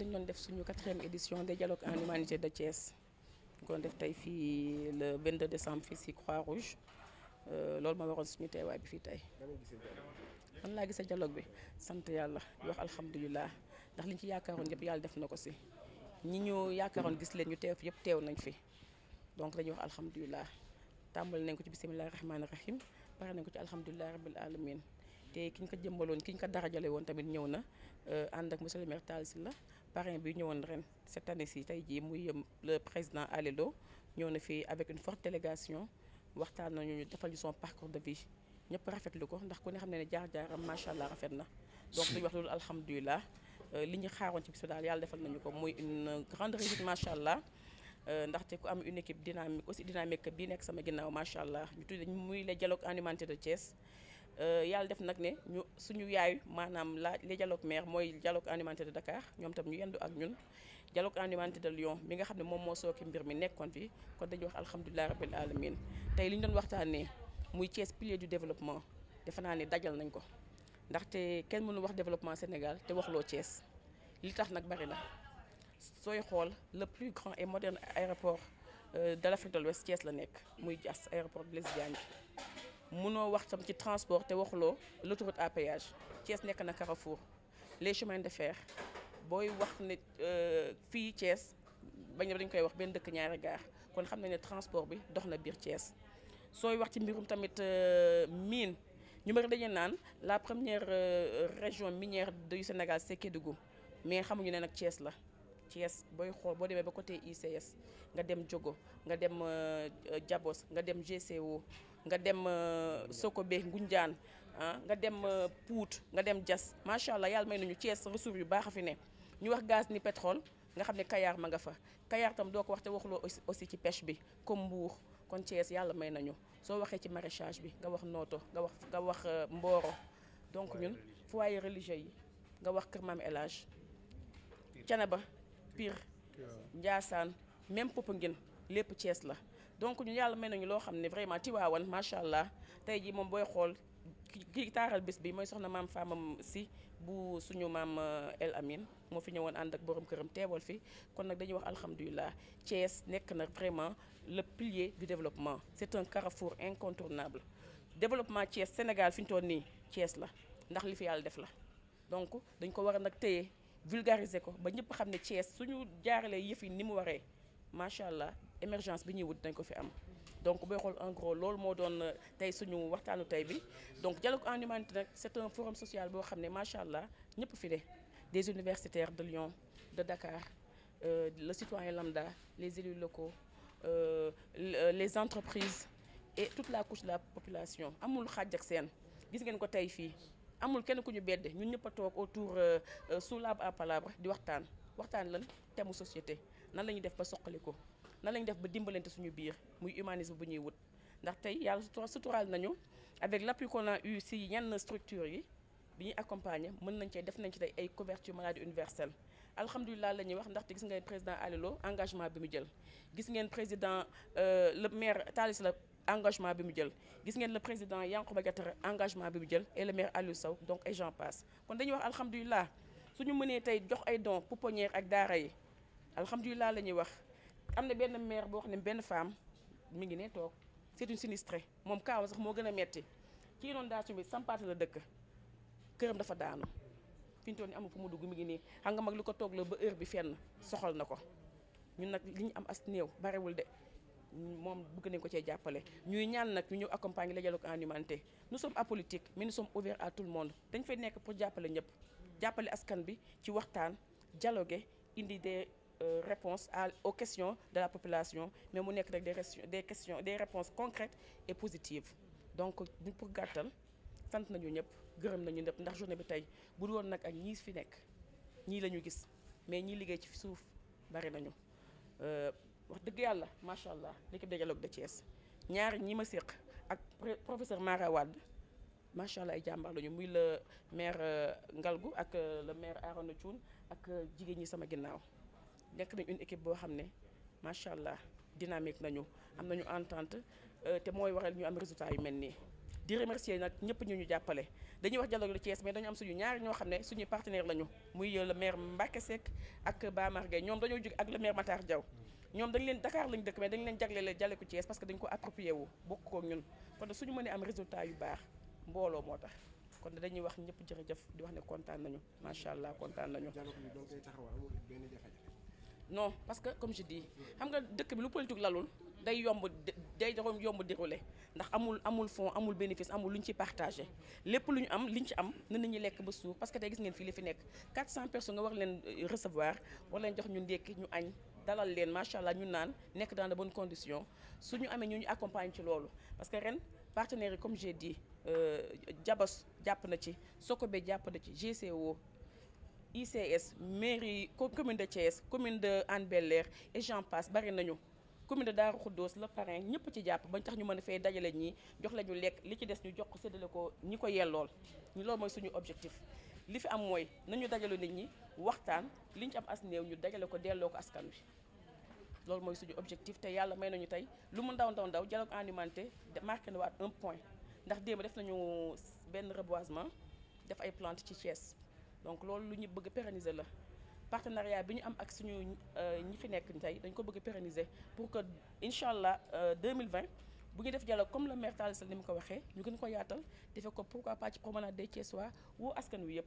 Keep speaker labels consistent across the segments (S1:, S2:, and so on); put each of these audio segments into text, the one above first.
S1: dañu doon def suñu 4e édition des dialogues en humanité de Thiès ñu ko doon def tey fii le 22 décembre fii si Croix-Rouge loolu moo waroon suñu teewaay bi fii tey. man laa gisee dialogue bi sant yàlla di wax alhamdulilah ndax liñ ci yaakaaroon yëpp yàlla def na ko si ñi ñu yaakaaroon gis leen ñu teew fi yëpp teew nañ fi donc dañuy wax alhamdulilah tàmbali nañ ko ci bisimilah rahmaani rahim pare nañ ko ci alhamdulilah rabil alamin te ki ñu ko jëmbaloon ki ñu ko darajale woon tamit ñëw na ànd ak monsieur le maire Tall Sylla parrain bi ñëwoon ren cette année ci tey jii muy le président Alilo ñëw na fii avec une forte délégation waxtaan nañu ñu defal ñu son parcours de vie ñëpp rafetlu ko ndax ku ne xam ne ne jaar-jaaram macha allah rafet na donc duñu wax loolu alhamdulilah li ñu xaaroon ci bis daal yàlla defal nañu ko muy une grande réussite macha allah ndaxte ku am une équipe dynamique aussi dynamique bii nekk sama ginnaaw macha allah ñu tuddee muy les dialogues en humanité de Thiès. yàlla def nag ne ñu suñu yaay maanaam les dialogues maires mooy dialogue en humanité de Dakar ñoom tam ñu yendu ak ñun dialogue en humanité de Lyon mi nga xam ne moom moo sooki mbir mi nekkoon fi kon dañuy wax alhamdulilah rabbil alamin tey li ñu doon waxtaanee muy Thiès pilier du développement defe naa ne dajal nañ ko ndaxte kenn mënu wax développement Sénégal te waxloo Thiès li tax nag bari na sooy xool le plus grand et moderne aéroport de l'Afrique de l'Ouest Thiès la nekk muy Diass aéroport Blaise Diagne mënoo wax tam ci transport te waxuloo l'autoroute à péage Thiès nekk na carrefour les chemins de fer booy wax ne fii Thiès bañ dañ koy wax benn dëkk ñaari gaar kon xam nañ ne transport bi dox na biir Thiès sooy wax ci mbirum tamit mine ñu bëri dañu naan la première région minière du Sénégal c'est Kédougou mais xamuñu ne nag Thiès la Thiès booy xool boo demee ba côté ICS nga dem Diogo nga dem Diabos nga dem GCO nga dem Sokobé Ngoundiane nga dem Pout nga dem Diass macha allah yàlla may nañu Thiès ressources yu baax a fi ne ñu wax gaz ni pétrole nga xam ne Kayar ma nga fa Kayar tam doo ko wax te waxuloo aussi ci pêche bi comme Mbour kon Thiès yàlla may nañu soo waxee ci maraîchage bi nga wax Noto nga wax Mboro donc ñun foyer religieux yi nga wax Kër Maam El Hadj Thiénaba Pire Ndiassane même Popenguine lépp Thiès la donc ñu yàlla may nañu loo xam ne vraiment Tiwaawan macha allah tey jii moom booy xool ki taaral bés bi mooy soxna maam Fama si bu suñu maam El Amin moo fi ñëwoon ànd ak borom këram teewal fi kon nag dañuy wax alhamdulilah Thiès nekk na vraiment le pilier du développement c'est un carrefour incontournable développement Thiès Sénégal fi ñu toll nii Thiès la ndax li fi yàlla def la donc dañ ko war a nag téye vulgariser ko ba ñëpp xam ne Thiès suñu jaaralee yëf yi ni mu waree macha allah émergence bi ñuy wut dañ ko fi am donc booy xool en gros loolu moo doon tey suñu waxtaanu tey bi donc dialogue en humanité nag c'est un forum social boo xam ne macha allah ñëpp fi de des universitaires de Lyon de Dakar le citoyen lambda les élus locaux les entreprises et toute la couche de la population amul xaaj ak seen gis ngeen ko tey fii amul kenn ku ñu bedde ñun ñëpp a toog autour sous l'arbre à palabre di waxtaan lan thème société nan la ñuy def ba soqali ko nan la ñuy def ba dimbalante suñu biir muy humanisme bu ñuy wut ndax tey yàlla suturaal nañu avec l'appui qu'on a eu si yenn structures yi bi ñuy accompagner mën nañ cee def nañ ci tey ay couverture maladie universelle alhamdulilah la ñuy wax ndaxte gis ngeen président Alilo engagement bi mu jël gis ngeen président le maire Tall Sylla engagement bi mu jël gis ngeen le président Yankhoba Diattara engagement bi mu jël et le maire Aliou Sow donc et j'en passe kon dañuy wax alhamdulilah suñu mënee tey jox ay dons pouponnière ak daara yi alhamdulilah la ñuy wax am na benn maire boo xam ne benn femme mi ngi ne toog c'est une sinistrée moom kaaw sax moo gën a metti ci inondation bi sampaate la dëkk këram dafa daanu fi ñu toll nii amul fu mu dugg mi ngi nii xam nga mag lu ko toog la ba heure bi fenn soxal na ko ñun nag li ñu am as néew barewul de moom bëgg nañ ko cee jàppale ñuy ñaan nag ñu ñëw accompagner le dialogue en humanité nous sommes apolitiques mais nous sommes ouverts à tout le monde dañ fay nekk pour jàppale ñëpp jàppale askan bi ci waxtaan dialoguer indi des réponses aux questions de la population mais mu nekk rek des réponses concrètes et positives donc pour gàttal sant nañu ñëpp gërëm nañu ñëpp ndax journée bi tey bu dul woon nag ak ñii fi nekk ñii la ñu gis mais ñii liggéey ci suuf bari nañu wax dëgg yàlla macha allah l'équipe de dialogue de Thiès ñaari ñi ma séq ak professeur Mara Wade macha allah ay jàmbaar lañu muy le maire Ngalgou ak le maire Arona Thioune ak jigéen ñi sama ginnaaw nekk nañ une équipe boo xam ne macha allah dynamique nañu am nañu entente te mooy waral ñu am résultat yu mel nii di remercier nag ñëpp ñu jàppale dañuy wax dialogue de Thiès mais dañu am suñu ñaari ñoo xam ne suñuy partenaire lañu muy le maire Mbacké Seck ak Bamar Gueye ñoom dañoo jóg ak le maire Matar Diaw ñoom dañ leen Dakar lañu dëkk mais dañ leen jagleel dialogue Thiès parce que dañ ko approprié wu bokk ko ñun kon suñu mënee am résultat yu baax mbooloo moo tax kon dañuy wax ñëpp jërëjëf di wax ne kontaan nañu macha allah kontaan nañu. non parce que comme je dis xam nga dëkk bi lu politique lalul day yomb déroulé ndax amul fond amul bénéfice amul lu ñu ci partagé lépp lu ñu am li ñu ci am na nit ñi lekk ba suur parce que tey gis ngeen fii li fi nekk 400 personnes nga war leen recevoir war leen jox ñu ndékki ñu añ dalal leen macha allah ñu naan nekk dans de bonnes conditions suñu amee ñu accompagne ci loolu parce que ren partenaires yi comme j'ai dit Jabos jàpp na ci Sokobe jàpp na ci GCO ICS mairie commune de Thiès commune de Hann Bel-Air et j'en passe bari nañu commune de Darou Khoudoss le parrain ñëpp ci jàpp bañ tax ñu mën a fay dajale ñi jox la ñu lekk li ci des ñu jox ko séddale ko ñi ko yellool ñu loolu mooy suñu objectif li fi am mooy nañu dajale nit ñi waxtaan li ñu ci am as néew ñu dajale ko delloo ko askan wi loolu mooy suñu objectif te yàlla may nañu tey lu mu ndaw dialogue en humanité marqué na waat un point ndax démb def nañu benn reboisement def ay plantes ci Thiès donc loolu lu ñu bëgg pérenniser la partenariat bi ñu am ak suñu ñi fi nekk tey dañ ko bëgg pérenniser pour que incha allah 2020 bu ñu def dialogue comme le maire Talla Sylla ni mu ko waxee ñu gën ko yaatal defee ko pourquoi pas ci promenade des Thiessois woo askan wi yëpp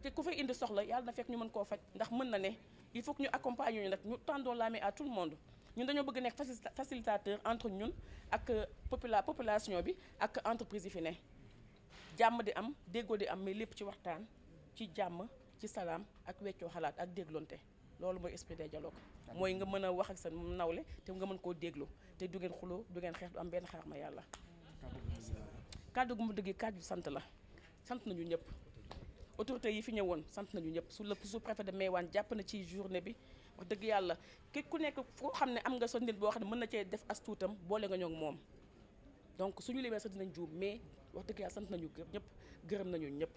S1: te ku fay indi soxla yàlla na fekk ñu mën koo faj ndax mën na ne il faut que ñu accompagner ñu nag ñu tendons la main à tout le monde ñun dañoo bëgg nekk facilitateur entre ñun ak population bi ak entreprise yi fi ne jàmm di am déggoo di am mais lépp ci waxtaan ci jàmm ci salaam ak weccoo xalaat ak dégloonte loolu mooy esprit des dialogues mooy nga mën a wax ak sa nawle te nga mën koo déglu te du ngeen xuloo du ngeen xeex du am benn xaar ma yàlla. kàddu gu mu dëgg kàddu sant la sant nañu ñëpp autorités yi fi ñëwoon sant nañu ñëpp sous-préfet de Meouane jàpp na ci journée bi wax dëgg yàlla ku nekk foo xam ne am nga sa nit boo xam ne mën na cee def as tuutam boole nga ñoo ngi moom donc suñu limee sax dinañ juum mais wax dëgg yàlla sant nañu ñëpp gërëm nañu ñëpp.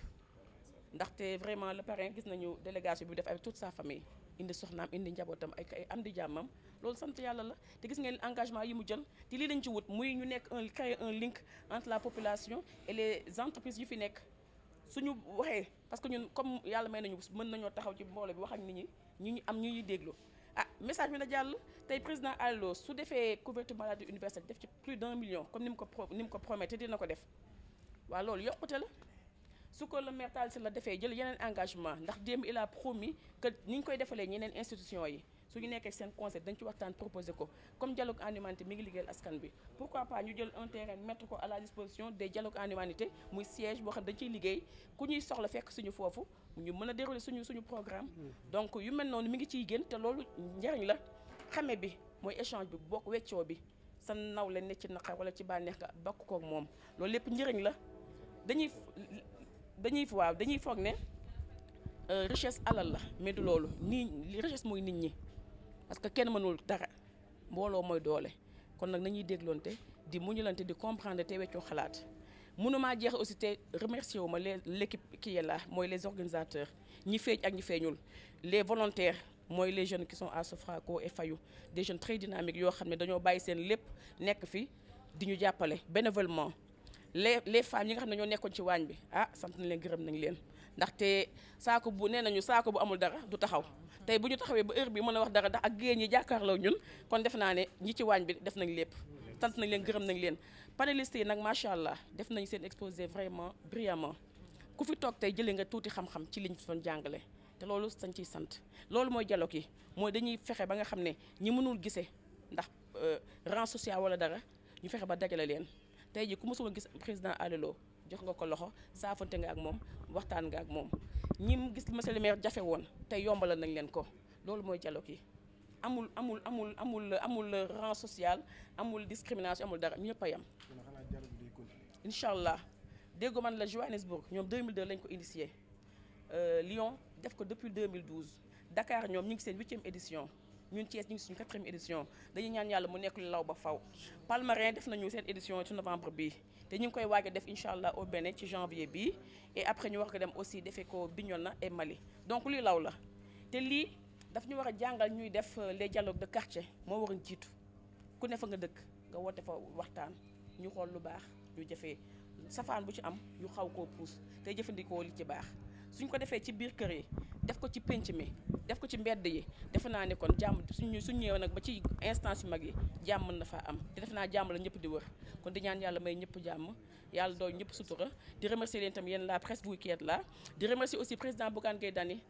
S1: ndaxte vraiment le parrain gis nañu délégation bi def avec toute sa famille indi soxnaam indi njabootam ay am di jàmmam loolu sant yàlla la te gis ngeen engagement yi mu jël te lii lañ ci wut muy ñu nekk créer un link entre la population et les entreprises yu fi nekk suñu waxee parce que ñun comme yàlla may nañu mën nañoo taxaw ci mbooloo bi wax ak nit ñi ñu am ñu ñuy déglu message bi na jàll tey président Allo su defee couverture maladie universelle def ci plus d'1 million comme ni mu ko prometté dina ko def waaw loolu yokkute la su ko le maire Talla Sylla la defee jël yeneen engagement ndax démb il a promis que ni ñu koy defalee ñeneen institution yi su ñu nekkee seen conseil dañ ci waxtaan proposé ko comme dialogue en humanité mi ngi liggéeyal askan bi pourquoi pas ñu jël un terrain mettre ko à la disposition des dialogues en humanité muy siège boo xam dañ ciy liggéey ku ñuy soxla fekk suñu foofu ñu mën a dérouler suñu programme donc yu mel noonu mi ngi ciy génn te loolu njariñ la xame bi mooy échange bi bokk weccoo bi sa naw la ne ci naqar wala ci bànneex nga bokk koog moom loolu lépp njëriñ la dañuy foog ne richesse alal la mais du loolu nii richesse mooy nit ñi parce que kenn mënul dara mbooloo mooy doole kon nag nañuy dégloonte di muñulante di comprendre te weccoo xalaat mënumaa jeex aussi te remercier wu ma l'équipe qui est là mooy les organisateurs ñi feeñ ak ñi feeñul les volontaires mooy les jeunes qui sont à Sofraco et Fayou des jeunes très dynamiques yoo xam ne dañoo bàyyi seen lépp nekk fi di ñu jàppale bénévolement les femmes yi nga xam ne ñoo nekkoon ci waañ bi sant nañ leen gërëm nañ leen ndaxte saako bu nee nañu saako bu amul dara du taxaw tey bu ñu taxawee ba heure bi mën a wax dara ndax ak géen ñi jàkkaarloo ñun kon def naa ne ñi ci waañ bi def nañ lépp sant nañ leen gërëm nañ leen panélistes yi nag macha allah def nañ seen exposé vraiment brillamment ku fi toog tey jëlee nga tuuti xam-xam ci liñ fi doon jàngale te loolu sañ ciy sant loolu mooy dialogue yi mooy dañuy fexe ba nga xam ne ñi mënul gisee ndax rang social wala dara ñu fexe ba dajale leen tey ji ku mësuma gis président Allo jox nga ko loxo saafante nga ak moom waxtaan nga ak moom ñi mu gis monsieur le maire jafe woon tey yombalal nañ leen ko loolu mooy dialogue yi amul rang social amul discrimination amul dara ñëpp a yem incha allah déggu man la Johannesburg ñoom 2002 lañ ko initié Lyon def ko depuis 2012 Dakar ñoom ñu ngi seen 8e édition ñun Thiès ñu ngi suñu 4e édition dañuy ñaan yàlla mu nekk lu law ba faw Palmarin def nañu seen édition ci novembre bii te ñu ngi koy waaj a def incha allah au Bénin ci janvier bii et après ñu war ko dem aussi defee ko Bignona et Mali donc luy law la te lii daf ñu war a jàngal ñuy def les dialogues de quartier moo war a jiitu ku ne fa nga dëkk nga woote fa waxtaan ñu xool lu baax ñu jëfee safaan bu ci am yu xaw koo puus te jëfandikoo li ci baax suñ ko defee ci biir kër yi def ko ci pénc mi def ko ci mbedd yi defe naa ne kon jàmm suñ ñëwee nag ba ci instance yu mag yi jàmm mën na faa am te defe naa jàmm la ñëpp di wër kon di ñaan yàlla may ñëpp jàmm yàlla dool ñëpp sutura di remercier leen tam yéen la presse bu Wiki est là di remercier aussi président Bougane Gueye Dany